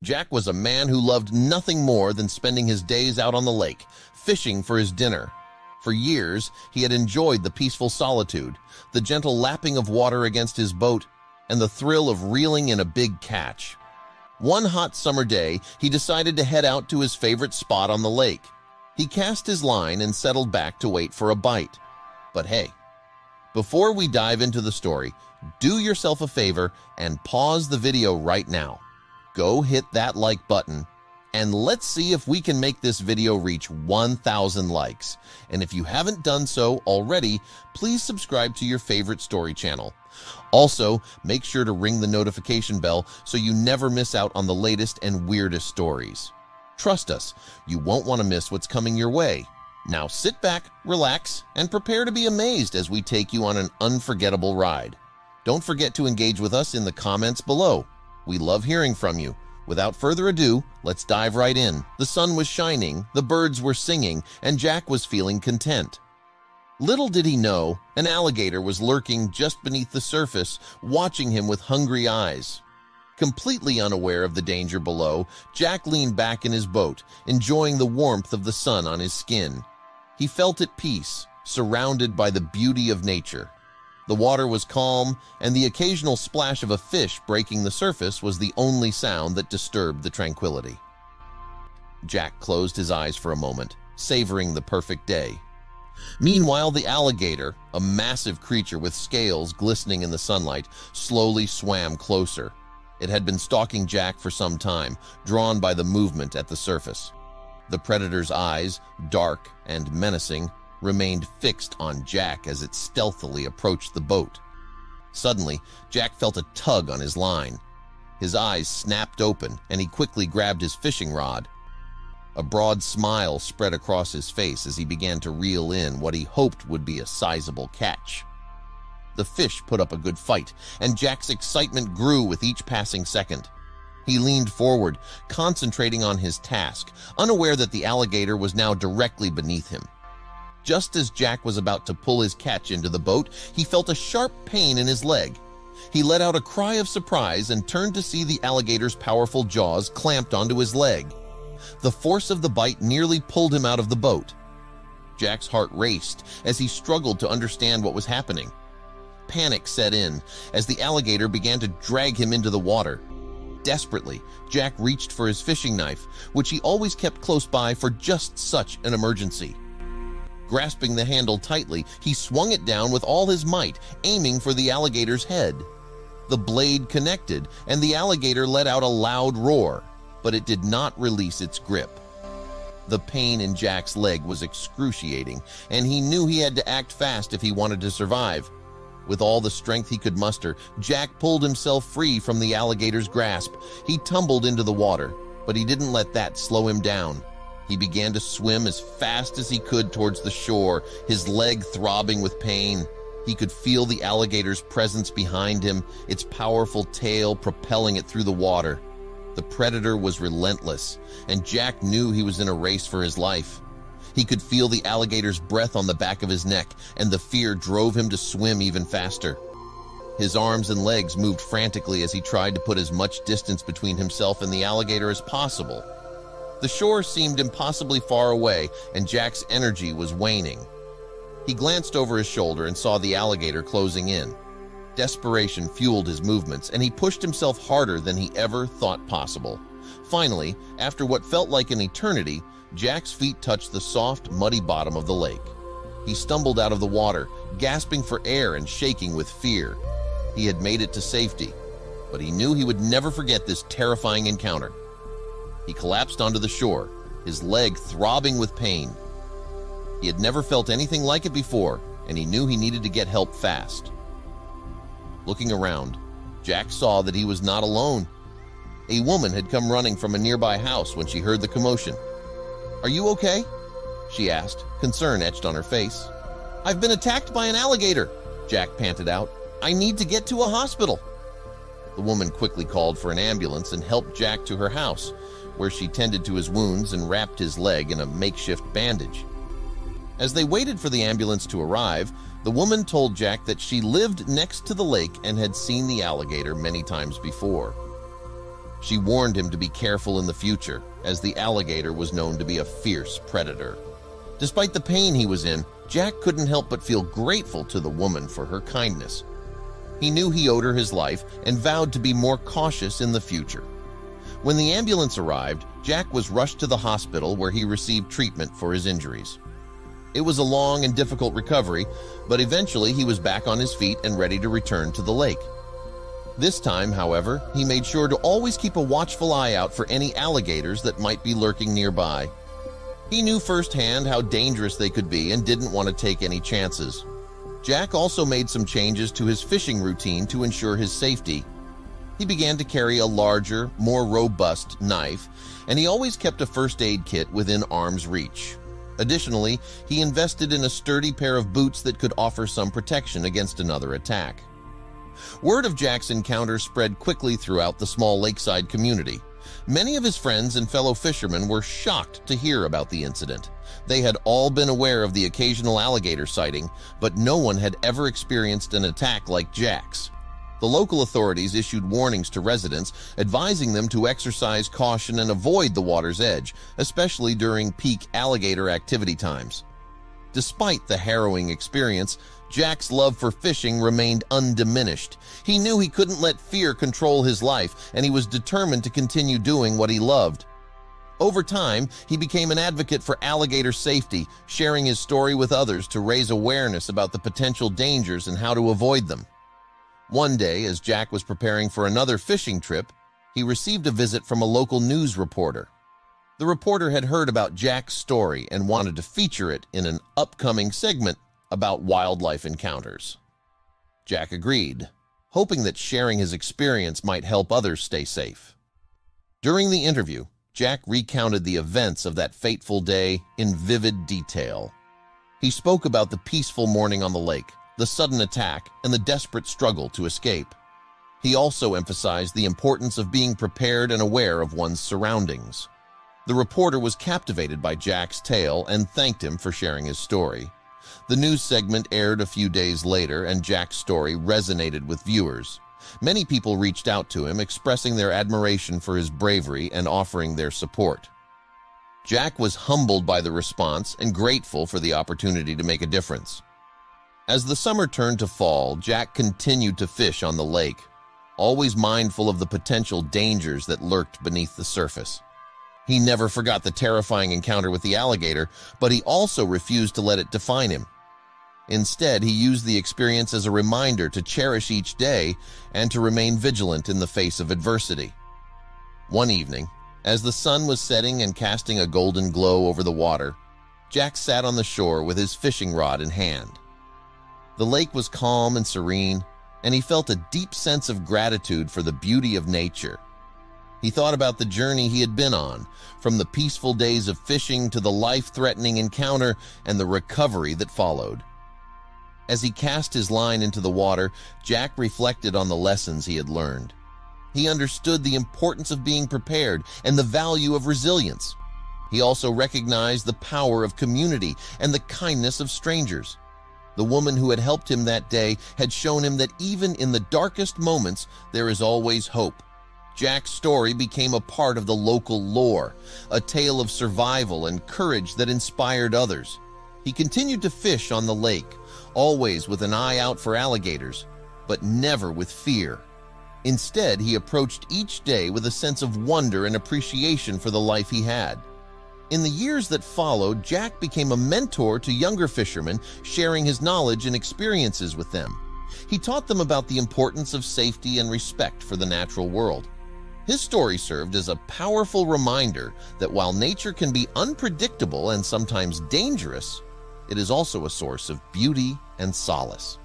Jack was a man who loved nothing more than spending his days out on the lake, fishing for his dinner. For years, he had enjoyed the peaceful solitude, the gentle lapping of water against his boat, and the thrill of reeling in a big catch. One hot summer day, he decided to head out to his favorite spot on the lake. He cast his line and settled back to wait for a bite. But hey, before we dive into the story, do yourself a favor and pause the video right now. Go hit that like button, and let's see if we can make this video reach 1,000 likes. And if you haven't done so already, please subscribe to your favorite story channel. Also, make sure to ring the notification bell so you never miss out on the latest and weirdest stories. Trust us, you won't want to miss what's coming your way. Now sit back, relax, and prepare to be amazed as we take you on an unforgettable ride. Don't forget to engage with us in the comments below. We love hearing from you. Without further ado, let's dive right in. The sun was shining, the birds were singing, and Jack was feeling content. Little did he know, an alligator was lurking just beneath the surface, watching him with hungry eyes. Completely unaware of the danger below, Jack leaned back in his boat, enjoying the warmth of the sun on his skin. He felt at peace, surrounded by the beauty of nature. The water was calm, and the occasional splash of a fish breaking the surface was the only sound that disturbed the tranquility. Jack closed his eyes for a moment, savoring the perfect day. Meanwhile, the alligator, a massive creature with scales glistening in the sunlight, slowly swam closer. It had been stalking Jack for some time, drawn by the movement at the surface. The predator's eyes, dark and menacing, remained fixed on Jack as it stealthily approached the boat. Suddenly, Jack felt a tug on his line. His eyes snapped open, and he quickly grabbed his fishing rod. A broad smile spread across his face as he began to reel in what he hoped would be a sizable catch. The fish put up a good fight, and Jack's excitement grew with each passing second. He leaned forward, concentrating on his task, unaware that the alligator was now directly beneath him. Just as Jack was about to pull his catch into the boat, he felt a sharp pain in his leg. He let out a cry of surprise and turned to see the alligator's powerful jaws clamped onto his leg. The force of the bite nearly pulled him out of the boat. Jack's heart raced as he struggled to understand what was happening. Panic set in as the alligator began to drag him into the water. Desperately, Jack reached for his fishing knife, which he always kept close by for just such an emergency. Grasping the handle tightly, he swung it down with all his might, aiming for the alligator's head. The blade connected, and the alligator let out a loud roar, but it did not release its grip. The pain in Jack's leg was excruciating, and he knew he had to act fast if he wanted to survive. With all the strength he could muster, Jack pulled himself free from the alligator's grasp. He tumbled into the water, but he didn't let that slow him down. He began to swim as fast as he could towards the shore, his leg throbbing with pain. He could feel the alligator's presence behind him, its powerful tail propelling it through the water. The predator was relentless, and Jack knew he was in a race for his life. He could feel the alligator's breath on the back of his neck, and the fear drove him to swim even faster. His arms and legs moved frantically as he tried to put as much distance between himself and the alligator as possible. The shore seemed impossibly far away, and Jack's energy was waning. He glanced over his shoulder and saw the alligator closing in. Desperation fueled his movements, and he pushed himself harder than he ever thought possible. Finally, after what felt like an eternity, Jack's feet touched the soft, muddy bottom of the lake. He stumbled out of the water, gasping for air and shaking with fear. He had made it to safety, but he knew he would never forget this terrifying encounter. He collapsed onto the shore, his leg throbbing with pain. He had never felt anything like it before, and he knew he needed to get help fast. Looking around, Jack saw that he was not alone. A woman had come running from a nearby house when she heard the commotion. "Are you okay?" she asked, concern etched on her face. "I've been attacked by an alligator," Jack panted out. "I need to get to a hospital." The woman quickly called for an ambulance and helped Jack to her house, where she tended to his wounds and wrapped his leg in a makeshift bandage. As they waited for the ambulance to arrive, the woman told Jack that she lived next to the lake and had seen the alligator many times before. She warned him to be careful in the future, as the alligator was known to be a fierce predator. Despite the pain he was in, Jack couldn't help but feel grateful to the woman for her kindness. He knew he owed her his life and vowed to be more cautious in the future. When the ambulance arrived, Jack was rushed to the hospital where he received treatment for his injuries. It was a long and difficult recovery, but eventually he was back on his feet and ready to return to the lake. This time, however, he made sure to always keep a watchful eye out for any alligators that might be lurking nearby. He knew firsthand how dangerous they could be and didn't want to take any chances. Jack also made some changes to his fishing routine to ensure his safety. He began to carry a larger, more robust knife, and he always kept a first aid kit within arm's reach. Additionally, he invested in a sturdy pair of boots that could offer some protection against another attack. Word of Jack's encounter spread quickly throughout the small lakeside community. Many of his friends and fellow fishermen were shocked to hear about the incident. They had all been aware of the occasional alligator sighting, but no one had ever experienced an attack like Jack's. The local authorities issued warnings to residents, advising them to exercise caution and avoid the water's edge, especially during peak alligator activity times. Despite the harrowing experience, Jack's love for fishing remained undiminished. He knew he couldn't let fear control his life, and he was determined to continue doing what he loved. Over time, he became an advocate for alligator safety, sharing his story with others to raise awareness about the potential dangers and how to avoid them. One day, as Jack was preparing for another fishing trip, he received a visit from a local news reporter. The reporter had heard about Jack's story and wanted to feature it in an upcoming segment about wildlife encounters. Jack agreed, hoping that sharing his experience might help others stay safe. During the interview, Jack recounted the events of that fateful day in vivid detail. He spoke about the peaceful morning on the lake, the sudden attack, and the desperate struggle to escape. He also emphasized the importance of being prepared and aware of one's surroundings. The reporter was captivated by Jack's tale and thanked him for sharing his story. The news segment aired a few days later, and Jack's story resonated with viewers. Many people reached out to him, expressing their admiration for his bravery and offering their support. Jack was humbled by the response and grateful for the opportunity to make a difference. As the summer turned to fall, Jack continued to fish on the lake, always mindful of the potential dangers that lurked beneath the surface. He never forgot the terrifying encounter with the alligator, but he also refused to let it define him. Instead, he used the experience as a reminder to cherish each day and to remain vigilant in the face of adversity. One evening, as the sun was setting and casting a golden glow over the water, Jack sat on the shore with his fishing rod in hand. The lake was calm and serene, and he felt a deep sense of gratitude for the beauty of nature. He thought about the journey he had been on, from the peaceful days of fishing to the life-threatening encounter and the recovery that followed. As he cast his line into the water, Jack reflected on the lessons he had learned. He understood the importance of being prepared and the value of resilience. He also recognized the power of community and the kindness of strangers. The woman who had helped him that day had shown him that even in the darkest moments, there is always hope. Jack's story became a part of the local lore, a tale of survival and courage that inspired others. He continued to fish on the lake, always with an eye out for alligators, but never with fear. Instead, he approached each day with a sense of wonder and appreciation for the life he had. In the years that followed, Jack became a mentor to younger fishermen, sharing his knowledge and experiences with them. He taught them about the importance of safety and respect for the natural world. His story served as a powerful reminder that while nature can be unpredictable and sometimes dangerous, it is also a source of beauty and solace.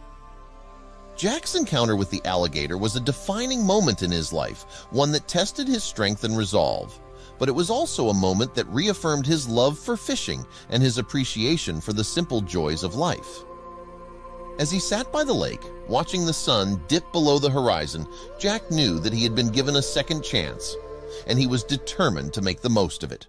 Jack's encounter with the alligator was a defining moment in his life, one that tested his strength and resolve. But it was also a moment that reaffirmed his love for fishing and his appreciation for the simple joys of life. As he sat by the lake, watching the sun dip below the horizon, Jack knew that he had been given a second chance, and he was determined to make the most of it.